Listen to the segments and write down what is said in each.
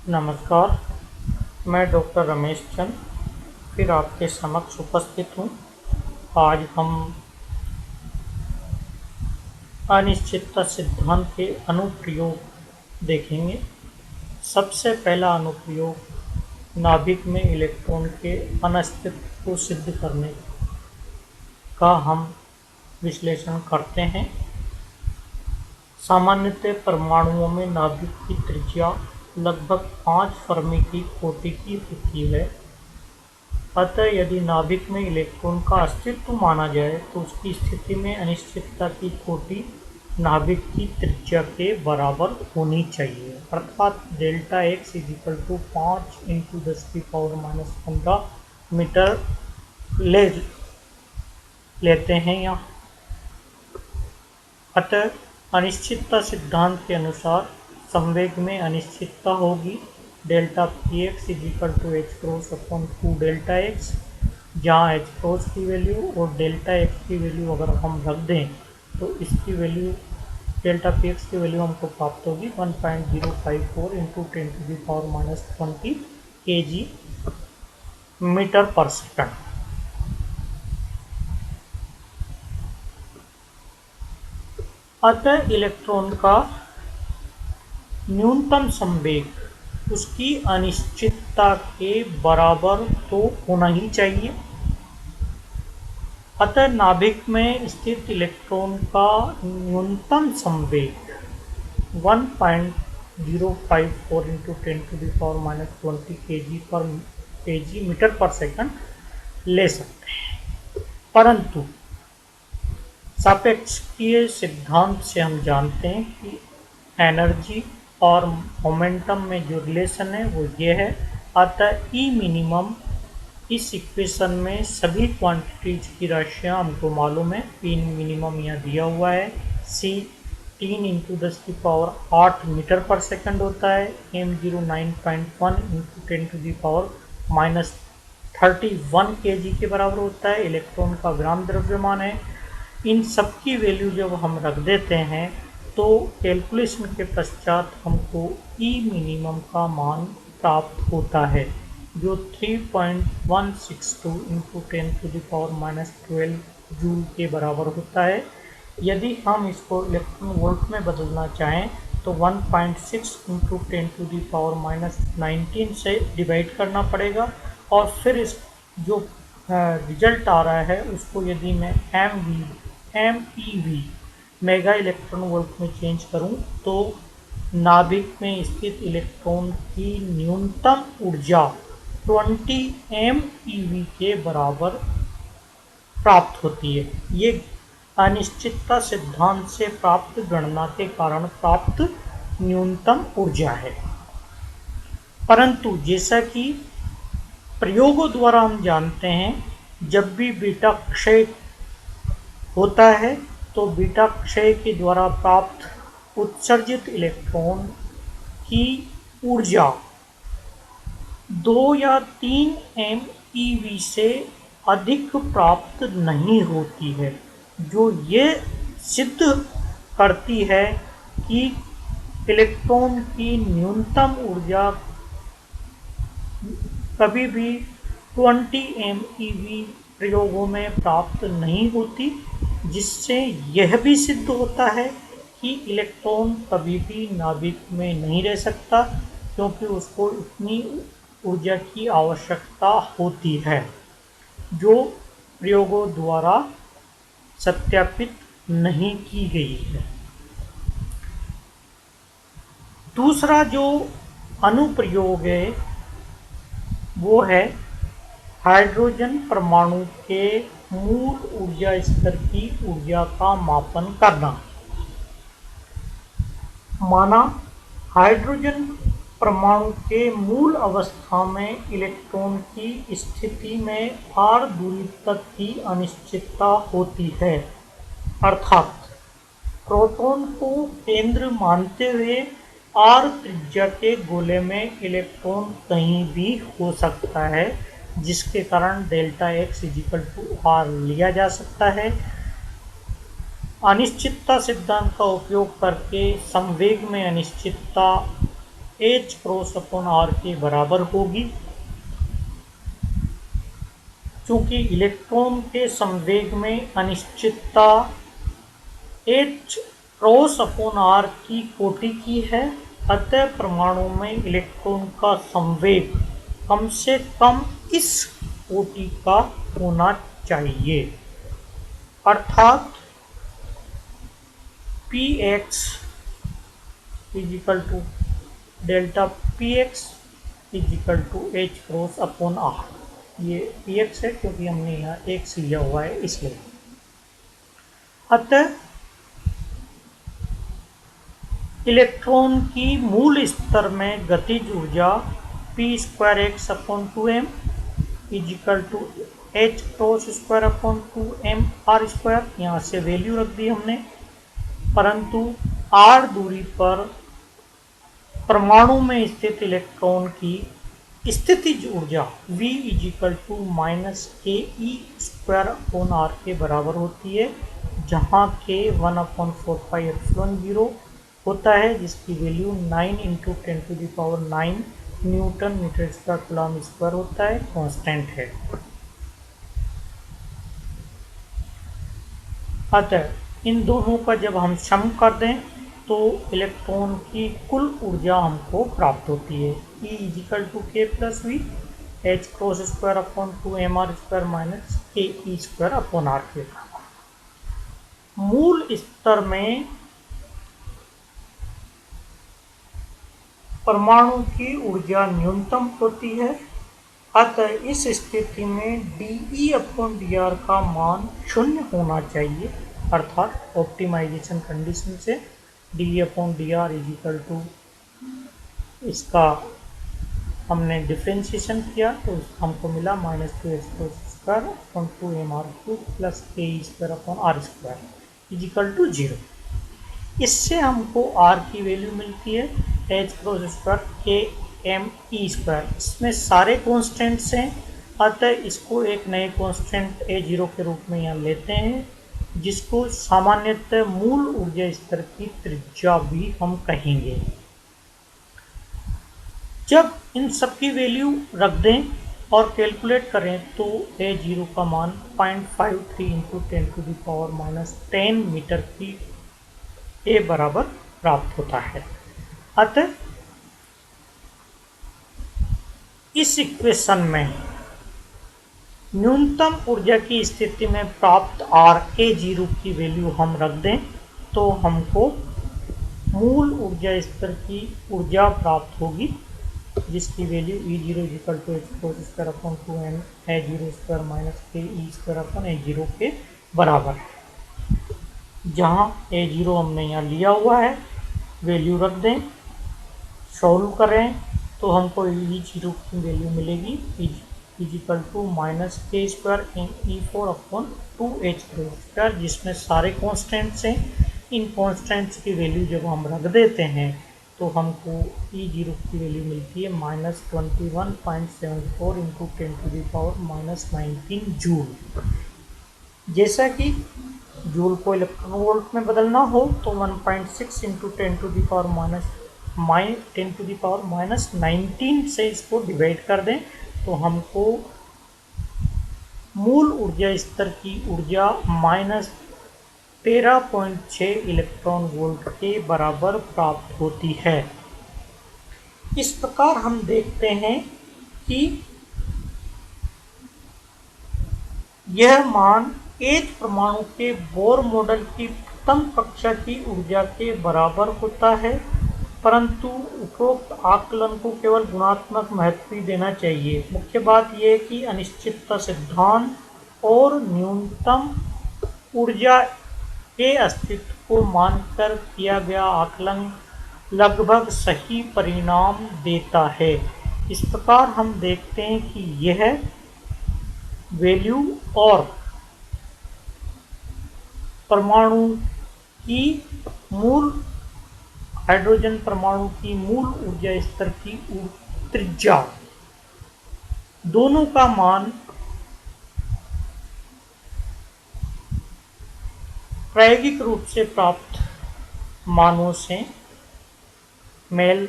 नमस्कार। मैं डॉक्टर रमेश चंद फिर आपके समक्ष उपस्थित हूँ। आज हम अनिश्चितता सिद्धांत के अनुप्रयोग देखेंगे। सबसे पहला अनुप्रयोग नाभिक में इलेक्ट्रॉन के अनस्तित्व को सिद्ध करने का हम विश्लेषण करते हैं। सामान्यतः परमाणुओं में नाभिक की त्रिज्या लगभग 5 फर्मी की कोटि की होती है। अतः यदि नाभिक में इलेक्ट्रॉन का अस्तित्व माना जाए तो उसकी स्थिति में अनिश्चितता की कोटि नाभिक की त्रिज्या के बराबर होनी चाहिए, अर्थात delta x is equal to 5 into 10⁻⁻15 meter लेते हैं यहाँ। अतः अनिश्चितता सिद्धांत के अनुसार संवेग में अनिश्चितता होगी delta p x is equal to h cross upon 2 delta x, जहाँ एच क्रॉस की वैल्यू और डेल्टा एक्स की वैल्यू अगर हम रख दें तो इसकी वैल्यू डेल्टा पी एक्स की वैल्यू हमको प्राप्त होगी 1.054 इंटू 10⁻⁻20 kg मीटर पर सेकंड। अतः इलेक्ट्रॉन का न्यूनतम संवेग उसकी अनिश्चितता के बराबर तो होना ही चाहिए। अतः नाभिक में स्थित इलेक्ट्रॉन का न्यूनतम संवेग 1.054 इंटू 10⁻⁻20 kg मीटर पर सेकंड ले सकते हैं। परंतु सापेक्षिकीय सिद्धांत से हम जानते हैं कि एनर्जी और मोमेंटम में जो रिलेशन है वो ये है। अतः ई मिनिमम इस इक्वेशन में सभी क्वांटिटीज की राशियाँ हमको मालूम है। पी मिनिमम यहाँ दिया हुआ है, सी 3 इंटू 10⁸ मीटर पर सेकंड होता है, m0 9.1 इंटू 10⁻31 kg के बराबर होता है। इलेक्ट्रॉन का ग्राम द्रव्यमान है। इन सब की वैल्यू जब हम रख देते हैं तो कैलकुलेशन के पश्चात हमको ई मिनिमम का मान प्राप्त होता है, जो 3.162 इंटू 10⁻⁻12 जूल के बराबर होता है। यदि हम इसको इलेक्ट्रॉन वोल्ट में बदलना चाहें तो 1.6 इंटू 10⁻⁻19 से डिवाइड करना पड़ेगा और फिर इस जो रिजल्ट आ रहा है उसको यदि मैं MEV मेगा इलेक्ट्रॉन वोल्ट में चेंज करूं तो नाभिक में स्थित इलेक्ट्रॉन की न्यूनतम ऊर्जा 20 MeV के बराबर प्राप्त होती है। ये अनिश्चितता सिद्धांत से प्राप्त गणना के कारण प्राप्त न्यूनतम ऊर्जा है। परंतु जैसा कि प्रयोगों द्वारा हम जानते हैं, जब भी बीटा क्षय होता है तो बीटा क्षय के द्वारा प्राप्त उत्सर्जित इलेक्ट्रॉन की ऊर्जा 2 या 3 MeV से अधिक प्राप्त नहीं होती है, जो ये सिद्ध करती है कि इलेक्ट्रॉन की न्यूनतम ऊर्जा कभी भी 20 MeV प्रयोगों में प्राप्त नहीं होती, जिससे यह भी सिद्ध होता है कि इलेक्ट्रॉन कभी भी नाभिक में नहीं रह सकता, क्योंकि उसको इतनी ऊर्जा की आवश्यकता होती है, जो प्रयोगों द्वारा सत्यापित नहीं की गई है। दूसरा जो अनुप्रयोग है वो है हाइड्रोजन परमाणु के मूल ऊर्जा स्तर की ऊर्जा का मापन करना। माना हाइड्रोजन परमाणु के मूल अवस्था में इलेक्ट्रॉन की स्थिति में r दूरी तक की अनिश्चितता होती है, अर्थात प्रोटॉन को केंद्र मानते हुए r त्रिज्या के गोले में इलेक्ट्रॉन कहीं भी हो सकता है, जिसके कारण delta x is equal to r लिया जा सकता है। अनिश्चितता सिद्धांत का उपयोग करके संवेग में अनिश्चितता एच क्रॉस अपॉन आर के बराबर होगी। चूंकि इलेक्ट्रॉन के संवेग में अनिश्चितता एच क्रॉस अपॉन आर की कोटि की है, अतः परमाणु में इलेक्ट्रॉन का संवेग कम से कम इस कोटि का होना चाहिए, अर्थात p x is equal to delta p x is equal to h cross upon r. ये पी एक्स है क्योंकि हमने यहाँ एक्स लिया हुआ है इसलिए। अतः इलेक्ट्रॉन की मूल स्तर में गतिज ऊर्जा p square x upon two m is equal to h cross square upon two m r square, यहाँ से वैल्यू रख दी हमने। परंतु आर दूरी पर परमाणु में स्थित इलेक्ट्रॉन की स्थितिज ऊर्जा V is equal to minus k e square upon are के बराबर होती है, जहाँ के 1/4πε0 होता है, जिसकी value 9 × 10⁹ newton meter square coulomb square होता है, कांस्टेंट है। अतः इन दोनों का जब हम सम कर दें तो इलेक्ट्रॉन की कुल ऊर्जा हमको प्राप्त होती है E is equal to k plus v h cross square upon two m r square minus k e square upon are के बराबर। मूल स्तर में परमाणु की ऊर्जा न्यूनतम होती है, अतः इस स्थिति में डी अपॉन डी आर का मान 0 होना चाहिए, अर्थात ऑप्टिमाइजेशन कंडीशन से d upon d r is equal to, इसका हमने डिफ्रेंशिएशन किया तो हमको मिला -2x² upon 2mr³ plus k e square upon r square is equal to 0। इससे हमको r की वैल्यू मिलती है h cross square k m e square. इसमें सारे कॉन्स्टेंट्स हैं, अतः इसको एक नए कॉन्स्टेंट a0 के रूप में यहाँ लेते हैं, जिसको सामान्यतः मूल ऊर्जा स्तर की त्रिज्या भी हम कहेंगे। जब इन सब की वैल्यू रख दें और कैलकुलेट करें तो a0 का मान 0.53 × 10⁻10 मीटर की ए बराबर प्राप्त होता है। अतः इस इक्वेशन में न्यूनतम ऊर्जा की स्थिति में प्राप्त आर a0 की वैल्यू हम रख दें तो हमको मूल ऊर्जा स्तर की ऊर्जा प्राप्त होगी, जिसकी value E0 is equal to h cross square upon 2m a0 स्क्वायर minus k e square upon a0 के बराबर है। जहाँ a0 हमने यहाँ लिया हुआ है, वैल्यू रख दें, सॉल्व करें तो हमको E0 की वैल्यू मिलेगी इज इक्वल टू माइनस के square E4 upon 2h square, जिसमें सारे कॉन्स्टेंट्स हैं। इन कॉन्स्टेंट्स की वैल्यू जब हम रख देते हैं तो हमको E0 की वैल्यू मिलती है -21.74 × 10⁻−19 जूल। जैसा कि जूल को इलेक्ट्रॉन वोल्ट में बदलना हो तो 1.6 × 10⁻−19 से इसको डिवाइड कर दें तो हमको मूल ऊर्जा स्तर की ऊर्जा -13.6 इलेक्ट्रॉन वोल्ट के बराबर प्राप्त होती है। इस प्रकार हम देखते हैं कि यह मान एच परमाणु के बोर मॉडल की प्रथम कक्षा की ऊर्जा के बराबर होता है, परंतु उपरोक्त आकलन को केवल गुणात्मक महत्व ही देना चाहिए। मुख्य बात यह है कि अनिश्चितता सिद्धांत और न्यूनतम ऊर्जा के अस्तित्व को मानकर किया गया आकलन लगभग सही परिणाम देता है। इस प्रकार हम देखते हैं कि यह वैल्यू और परमाणु की मूल हाइड्रोजन परमाणु की मूल ऊर्जा स्तर की त्रिज्या दोनों का मान प्रायोगिक रूप से प्राप्त मानों से मेल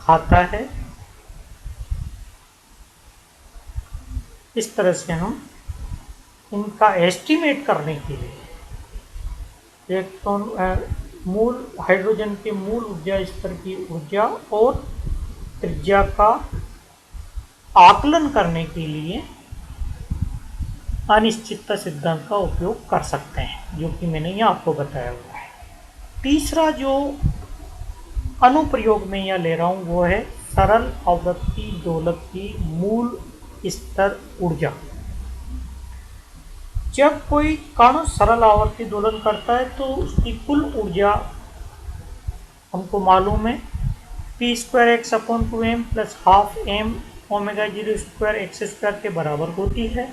दिखाता है। इस तरह से हम इनका एस्टीमेट करने के लिए इलेक्ट्रॉन मूल हाइड्रोजन के मूल ऊर्जा स्तर की ऊर्जा और त्रिज्या का आकलन करने के लिए अनिश्चितता सिद्धांत का उपयोग कर सकते हैं, जो कि मैंने यहाँ आपको बताया हुआ है। तीसरा जो अनुप्रयोग में यहाँ ले रहा हूँ वो है सरल आवर्ती दोलक की मूल स्तर ऊर्जा। जब कोई कण सरल आवर्ती दोलन करता है तो उसकी कुल ऊर्जा हमको मालूम है p²x/2m plus half m omega 0² x² के बराबर होती है।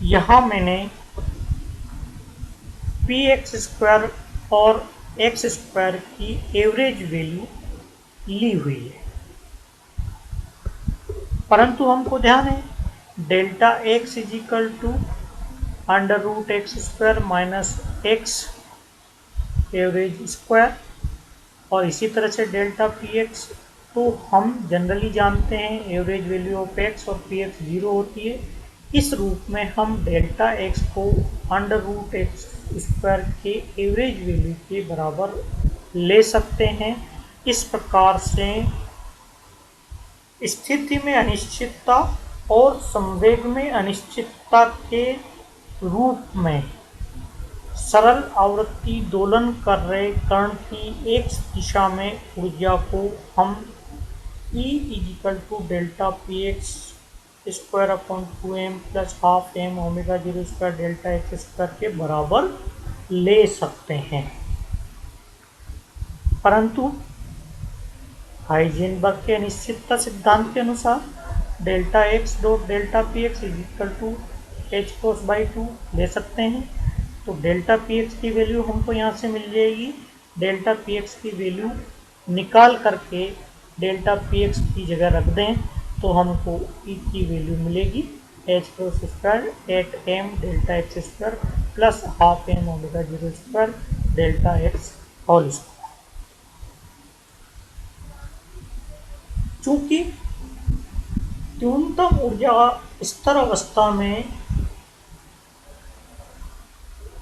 यहाँ मैंने px² और x² की एवरेज वैल्यू ली हुई है, परंतु हमको ध्यान है delta x is equal to √x² minus x average square, और इसी तरह से डेल्टा px तो हम जनरली जानते हैं एवरेज वैल्यू ऑफ x और px 0 होती है। इस रूप में हम डेल्टा x को √x² के एवरेज वैल्यू के बराबर ले सकते हैं। इस प्रकार से स्थिति में अनिश्चितता और संवेग में अनिश्चितता के रूप में सरल आवृत्ति दोलन कर रहे कण की एक दिशा में ऊर्जा को हम E is equal to delta px²/2m plus half m omega 0² delta x² के बराबर ले सकते हैं। परंतु हाइजेनबर्ग के अनिश्चितता सिद्धांत के अनुसार delta x dot delta px is equal to h×2 ले सकते हैं। तो डेल्टा px की वैल्यू हमको यहाँ से मिल जाएगी। डेल्टा px की वैल्यू निकाल करके डेल्टा px की जगह रख दें तो हमको E की वैल्यू मिलेगी h×2 8m delta x² plus half m omega 0² delta x whole square. चूंकि न्यूनतम ऊर्जा स्तर अवस्था में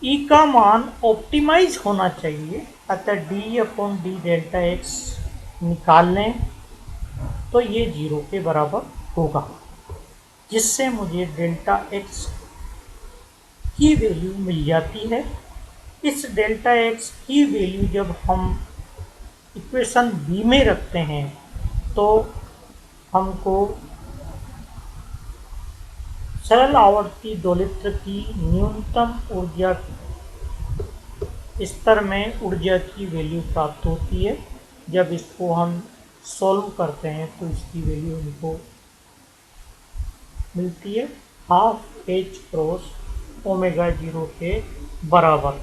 E का मान ऑप्टिमाइज होना चाहिए, अतः d/d डेल्टा x निकाल लें तो ये 0 के बराबर होगा, जिससे मुझे डेल्टा x की वैल्यू मिल जाती है। इस डेल्टा x की वैल्यू जब हम इक्वेशन बी में रखते हैं तो हमको सरल आवर्ती दोलित्र की न्यूनतम ऊर्जा स्तर में ऊर्जा की वैल्यू प्राप्त होती है। जब इसको हम सॉल्व करते हैं तो इसकी वैल्यू हमको मिलती है हाफ h ओमेगा 0 के बराबर।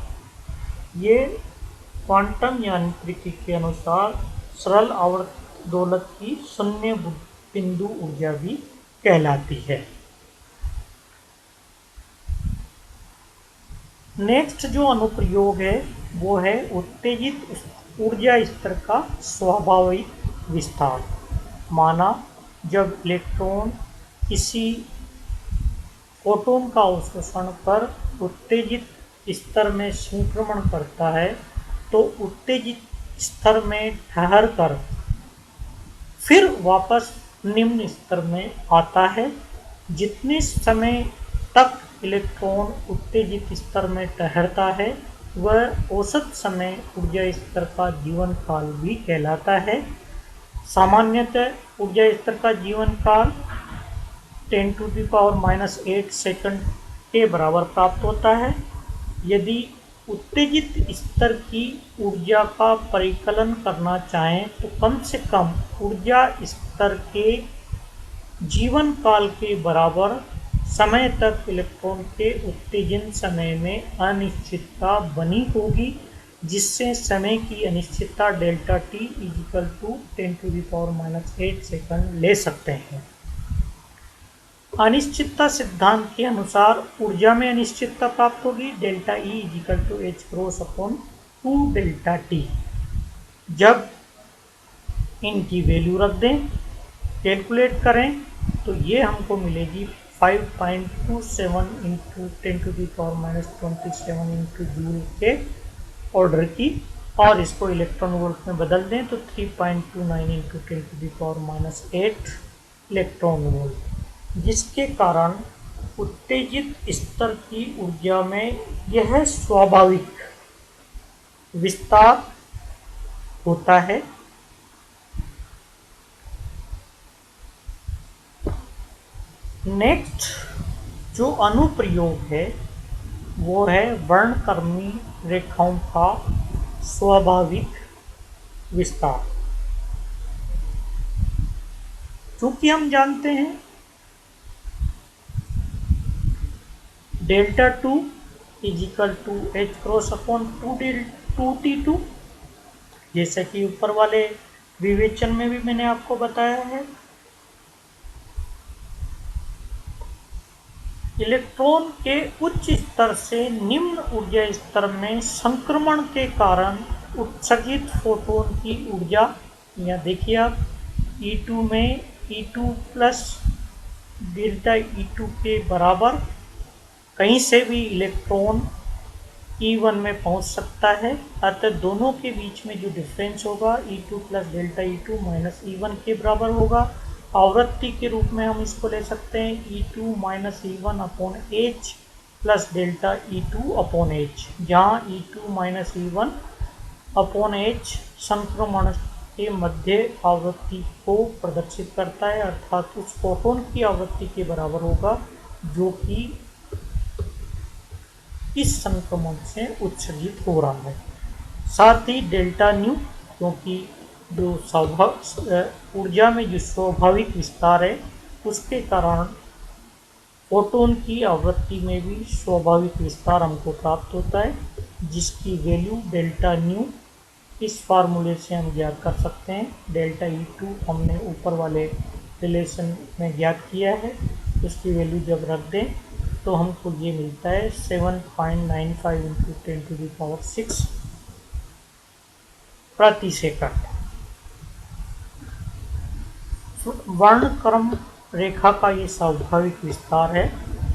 ये क्वांटम यांत्रिकी के अनुसार सरल आवर्त दोलक की शून्य बिंदु ऊर्जा भी कहलाती है। नेक्स्ट जो अनुप्रयोग है वो है उत्तेजित ऊर्जा स्तर का स्वाभाविक विस्तार। माना जब इलेक्ट्रॉन किसी फोटोन का अवशोषण कर उत्तेजित स्तर में संक्रमण करता है तो उत्तेजित स्तर में ठहर कर फिर वापस निम्न स्तर में आता है। जितने समय तक इलेक्ट्रॉन उत्तेजित स्तर में ठहरता है वह औसत समय ऊर्जा स्तर का जीवन काल भी कहलाता है। सामान्यतः ऊर्जा स्तर का जीवन काल 10⁻⁻8 सेकंड के बराबर प्राप्त होता है। यदि उत्तेजित स्तर की ऊर्जा का परिकलन करना चाहें तो कम से कम ऊर्जा स्तर के जीवन काल के बराबर समय तक इलेक्ट्रॉन के उत्तेजन समय में अनिश्चितता बनी होगी, जिससे समय की अनिश्चितता delta t is equal to 10⁻⁸ second ले सकते हैं। अनिश्चितता सिद्धांत के अनुसार ऊर्जा में अनिश्चितता प्राप्त होगी delta E is equal to h cross upon 2 delta T. जब इनकी वैल्यू रख दें, कैलकुलेट करें, तो ये हमको मिलेगी 5.27 इंटू 10⁻⁻27 इंटू जूल के ऑर्डर की, और इसको इलेक्ट्रॉन वोल्ट में बदल दें तो 3.29 इंटू 10⁻8 इलेक्ट्रॉन वोल्ट, जिसके कारण उत्तेजित स्तर की ऊर्जा में यह स्वाभाविक विस्तार होता है। नेक्स्ट जो अनुप्रयोग है वो है वर्णक्रमीय रेखाओं का स्वाभाविक विस्तार। चूंकि हम जानते हैं delta 2 is equal to h cross upon 2T2, जैसे कि ऊपर वाले विवेचन में भी मैंने आपको बताया है। इलेक्ट्रॉन के उच्च स्तर से निम्न ऊर्जा स्तर में संक्रमण के कारण उत्सर्जित फोटोन की ऊर्जा, या देखिए आप E2 में E2 प्लस डेल्टा E2 के बराबर, कहीं से भी इलेक्ट्रॉन E1 में पहुंच सकता है, अतः दोनों के बीच में जो डिफरेंस होगा E2 plus delta E2 minus E1 के बराबर होगा। आवृत्ति के रूप में हम इसको ले सकते हैं E2 minus E1 upon H plus delta E2 upon H, जहाँ E2 minus E1 upon H संक्रमण के मध्य आवृत्ति को प्रदर्शित करता है, अर्थात उस फोटोन की आवृत्ति के बराबर होगा जो कि इस संक्रमण से उत्सर्जित हो रहा है। साथ ही डेल्टा न्यू, क्योंकि जो ऊर्जा में जो स्वाभाविक विस्तार है उसके कारण फोटोन की आवृत्ति में भी स्वाभाविक विस्तार हमको प्राप्त होता है, जिसकी वैल्यू डेल्टा न्यू इस फार्मूले से हम ज्ञात कर सकते हैं। डेल्टा E2 हमने ऊपर वाले रिलेशन में ज्ञात किया है, उसकी वैल्यू जब रख दें तो हमको ये मिलता है 7.95 इंटू 10⁻6 प्रति सेकंड। वर्णक्रम रेखा का ये स्वाभाविक विस्तार है,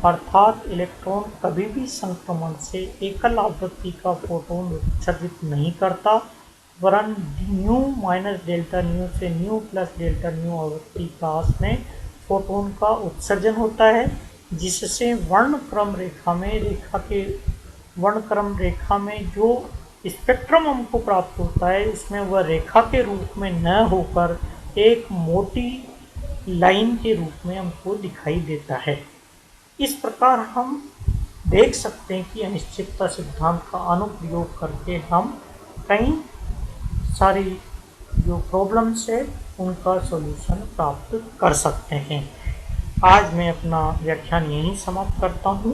अर्थात इलेक्ट्रॉन कभी भी संक्रमण से एकल आवृत्ति का फोटोन उत्सर्जित नहीं करता, वरन न्यू माइनस डेल्टा न्यू से न्यू प्लस डेल्टा न्यू आवृत्ति काश में फोटोन का उत्सर्जन होता है, जिससे वर्णक्रम रेखा में जो स्पेक्ट्रम हमको प्राप्त होता है उसमें वह रेखा के रूप में न होकर एक मोटी लाइन के रूप में हमको दिखाई देता है। इस प्रकार हम देख सकते हैं कि अनिश्चितता सिद्धांत का अनुप्रयोग करके हम कई सारी जो प्रॉब्लम्स है उनका सॉल्यूशन प्राप्त कर सकते हैं। आज मैं अपना व्याख्यान यहीं समाप्त करता हूँ।